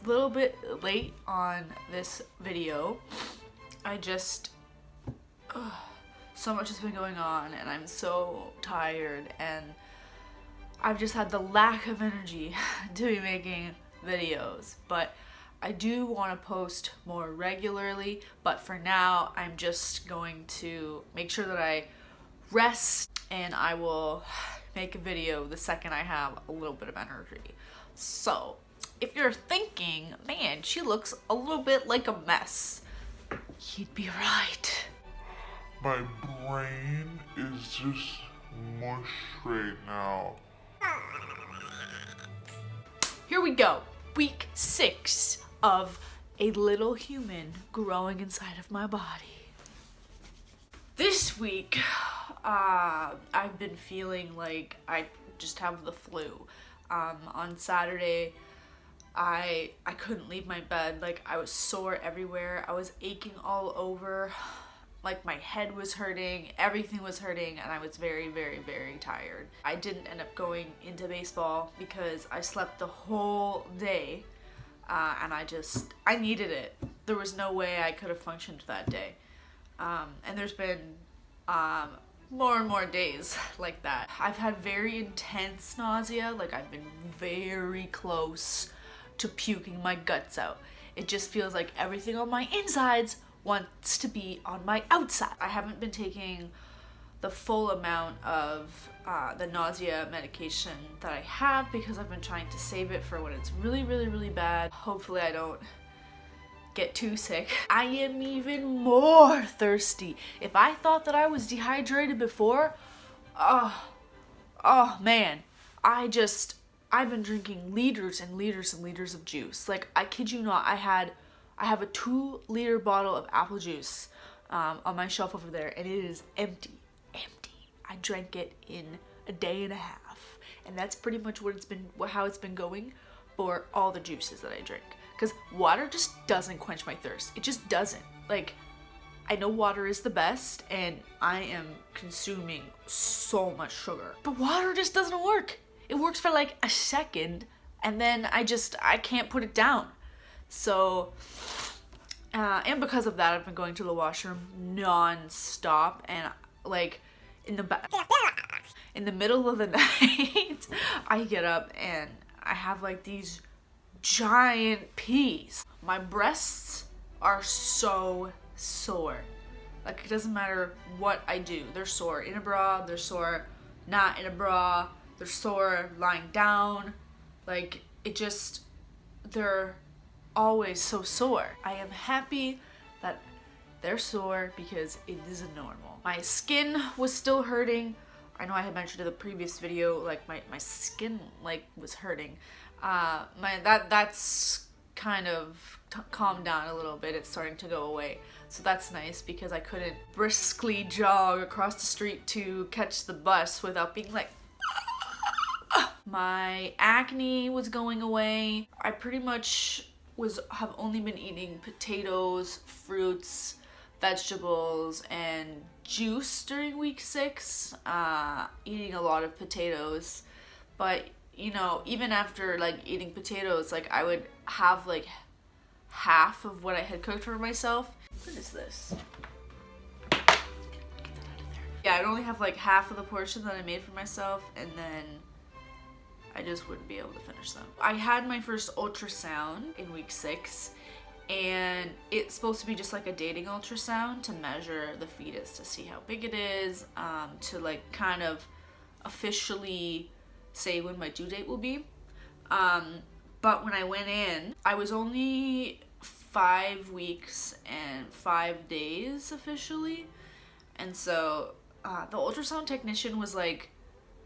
little bit late on this video. I just, so much has been going on and I'm so tired, and I've just had the lack of energy to be making videos. But I do want to post more regularly, but for now I'm just going to make sure that I rest, and I will make a video the second I have a little bit of energy. So if you're thinking, man, she looks a little bit like a mess, you'd be right. My brain is just mush right now. Here we go. Week 6 of a little human growing inside of my body. This week, I've been feeling like I just have the flu. On Saturday, I couldn't leave my bed. Like, I was sore everywhere. I was aching all over. Like, my head was hurting, everything was hurting, and I was very, very, very tired. I didn't end up going into baseball because I slept the whole day, and I needed it. There was no way I could have functioned that day. And there's been more and more days like that. I've had very intense nausea, like I've been very close to puking my guts out. It just feels like everything on my insides wants to be on my outside. I haven't been taking the full amount of the nausea medication that I have because I've been trying to save it for when it's really, really, really bad. Hopefully I don't get too sick. I am even more thirsty. If I thought that I was dehydrated before, oh man, I've been drinking liters and liters and liters of juice. Like, I kid you not, I have a 2-liter bottle of apple juice on my shelf over there, and it is empty. I drank it in a day and a half, and that's pretty much how it's been going for all the juices that I drink. Because water just doesn't quench my thirst. It just doesn't. Like, I know water is the best, and I am consuming so much sugar, but water just doesn't work. It works for like a second, and then I can't put it down. So, and because of that, I've been going to the washroom non-stop, and like in the middle of the night, I get up and I have like these giant pees. My breasts are so sore. Like, it doesn't matter what I do. They're sore in a bra, they're sore not in a bra, they're sore lying down. Like, they're always so sore. I am happy that they're sore because it isn't normal. My skin was still hurting. I know I had mentioned in the previous video, like my skin like was hurting. That's kind of calmed down a little bit. It's starting to go away. So that's nice because I couldn't briskly jog across the street to catch the bus without being like, my acne was going away. I pretty much have only been eating potatoes, fruits, vegetables, and juice during week 6. Eating a lot of potatoes, but you know, even after like eating potatoes, like I would have like half of what I had cooked for myself. What is this? Get that out of there. Yeah, I'd only have like half of the portion that I made for myself, and then I just wouldn't be able to finish them. I had my first ultrasound in week 6, and it's supposed to be just like a dating ultrasound to measure the fetus to see how big it is, to like kind of officially say when my due date will be. But when I went in, I was only 5 weeks and 5 days officially, and so the ultrasound technician was like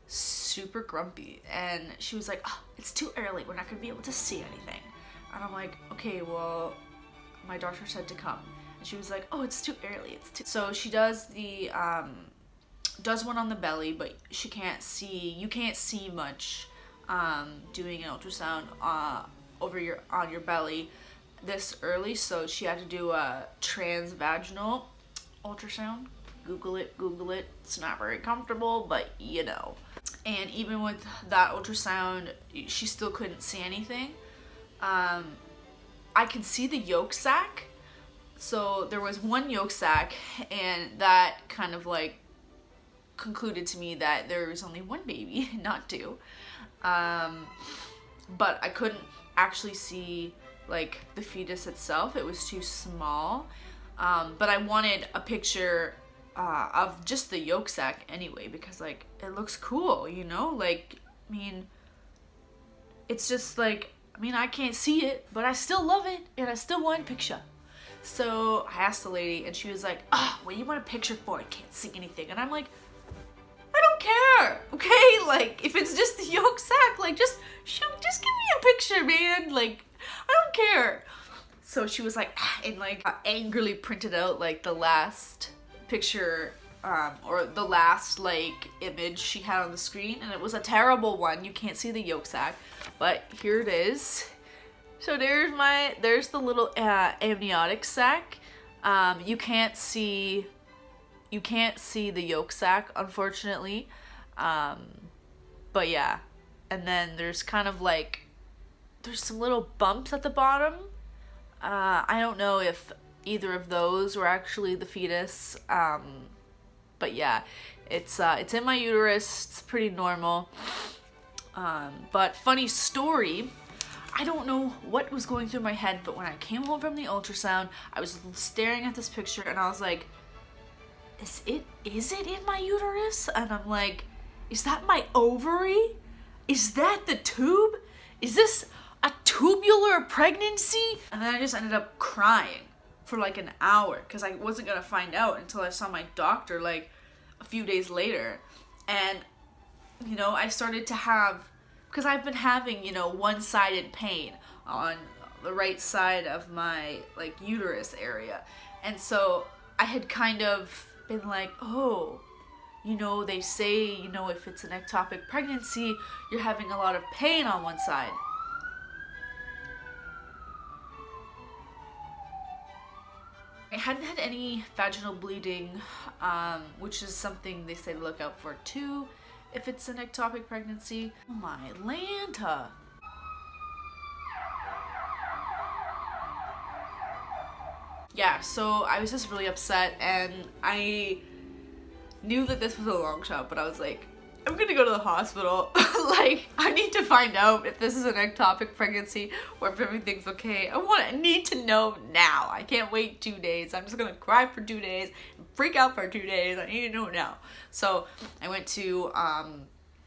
super grumpy, and she was like, oh, it's too early, we're not gonna be able to see anything. And I'm like, okay, well, my doctor said to come. And she was like, oh, it's too early, so she does the does one on the belly, but you can't see much doing an ultrasound on your belly this early. So she had to do a transvaginal ultrasound. Google it. It's not very comfortable, but you know. And even with that ultrasound, she still couldn't see anything. I could see the yolk sac. So there was one yolk sac, and that kind of like concluded to me that there was only one baby, not two. But I couldn't actually see like the fetus itself. It was too small. But I wanted a picture of just the yolk sac anyway, because like it looks cool, you know? Like, I mean, it's just like, I mean, I can't see it, but I still love it, and I still want a picture. So I asked the lady, and she was like, what do you want a picture for? I can't see anything. And I'm like, I don't care, okay? Like, if it's just the yolk sac, like, just give me a picture, man. Like, I don't care. So she was like, and like angrily printed out like the last picture, or the last like image she had on the screen, and it was a terrible one. You can't see the yolk sac, but here it is. So there's the little amniotic sac. You can't see the yolk sac, unfortunately. But yeah, and then there's kind of like, there's some little bumps at the bottom. I don't know if either of those were actually the fetus. But yeah, it's in my uterus. It's pretty normal. But funny story, I don't know what was going through my head, but when I came home from the ultrasound, I was staring at this picture and I was like, is it in my uterus? And I'm like, is that my ovary? Is that the tube? Is this a tubular pregnancy? And then I just ended up crying for like an hour because I wasn't gonna find out until I saw my doctor like a few days later. And you know, I started to have, because I've been having, you know, one-sided pain on the right side of my like uterus area. And so I had kind of been like, oh, you know, they say, you know, if it's an ectopic pregnancy, you're having a lot of pain on one side. I hadn't had any vaginal bleeding, which is something they say to look out for too if it's an ectopic pregnancy. Oh my Lanta. Yeah, so I was just really upset, and I knew that this was a long shot, but I was like, I'm gonna go to the hospital. Like, I need to find out if this is an ectopic pregnancy or if everything's okay. I need to know now. I can't wait 2 days. I'm just gonna cry for 2 days, freak out for 2 days. I need to know now. So I went to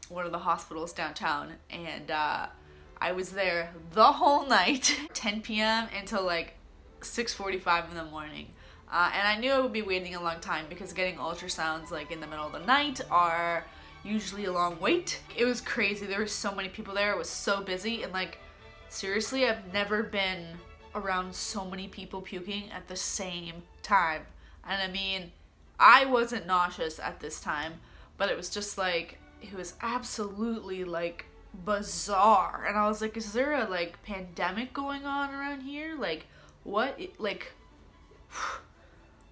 one of the hospitals downtown, and I was there the whole night, 10 p.m. until like 6:45 in the morning. And I knew I would be waiting a long time because getting ultrasounds like in the middle of the night are usually a long wait. It was crazy. There were so many people there. It was so busy, and like, seriously, I've never been around so many people puking at the same time. And I mean, I wasn't nauseous at this time, but it was just like, it was absolutely like bizarre. And I was like, is there a like pandemic going on around here? Like, what? Like,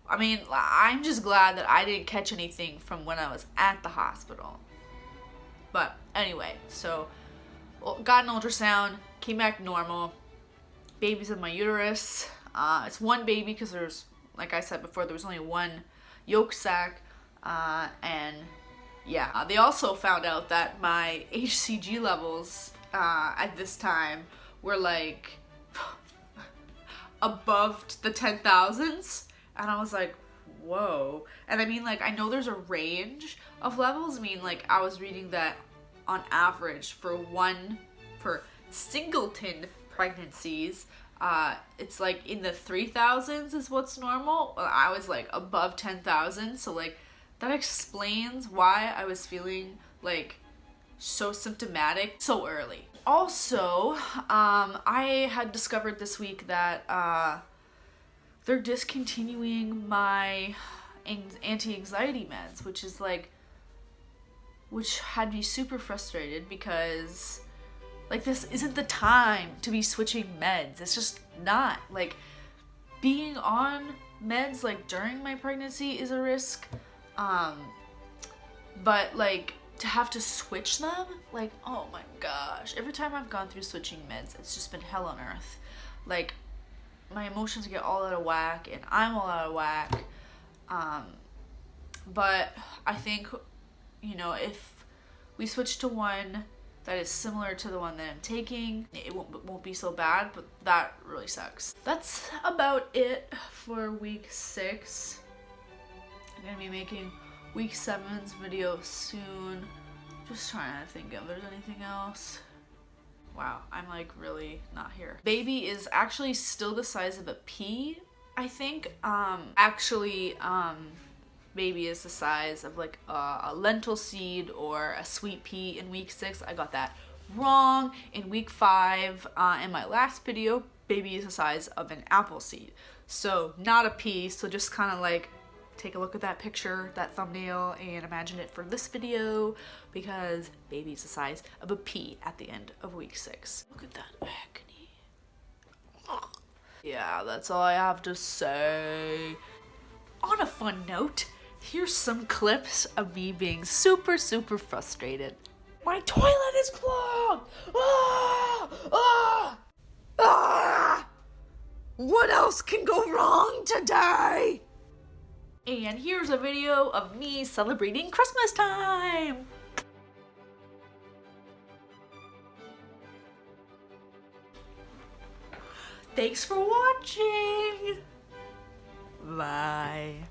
I mean, I'm just glad that I didn't catch anything from when I was at the hospital. But anyway, so got an ultrasound, came back normal. Baby's in my uterus. It's one baby because there's, like I said before, there was only one yolk sac. And yeah, they also found out that my HCG levels at this time were like above the 10,000s. And I was like, whoa. And I mean, like, I know there's a range of levels. I mean, like, I was reading that on average for singleton pregnancies, it's like in the 3,000s is what's normal. I was like above 10,000. So like, that explains why I was feeling like so symptomatic so early. Also, I had discovered this week that they're discontinuing my anti-anxiety meds, which had me super frustrated because like, this isn't the time to be switching meds. It's just not. Like, being on meds like during my pregnancy is a risk, but like, to have to switch them, like, oh my gosh, every time I've gone through switching meds, it's just been hell on earth. Like, my emotions get all out of whack and I'm all out of whack. But I think, you know, if we switch to one that is similar to the one that I'm taking, it won't be so bad, but that really sucks. That's about it for week 6. I'm gonna be making week 7's video soon. Just trying to think if there's anything else. Wow, I'm like really not here. Baby is actually still the size of a pea, I think. Baby is the size of like a lentil seed or a sweet pea in week 6. I got that wrong. In week 5, in my last video, baby is the size of an apple seed. So not a pea, so just kind of like take a look at that picture, that thumbnail, and imagine it for this video, because baby's the size of a pea at the end of week 6. Look at that agony. Yeah, that's all I have to say. On a fun note, here's some clips of me being super frustrated. My toilet is clogged! Ah! Ah! Ah! What else can go wrong today? And here's a video of me celebrating Christmas time! Thanks for watching! Bye.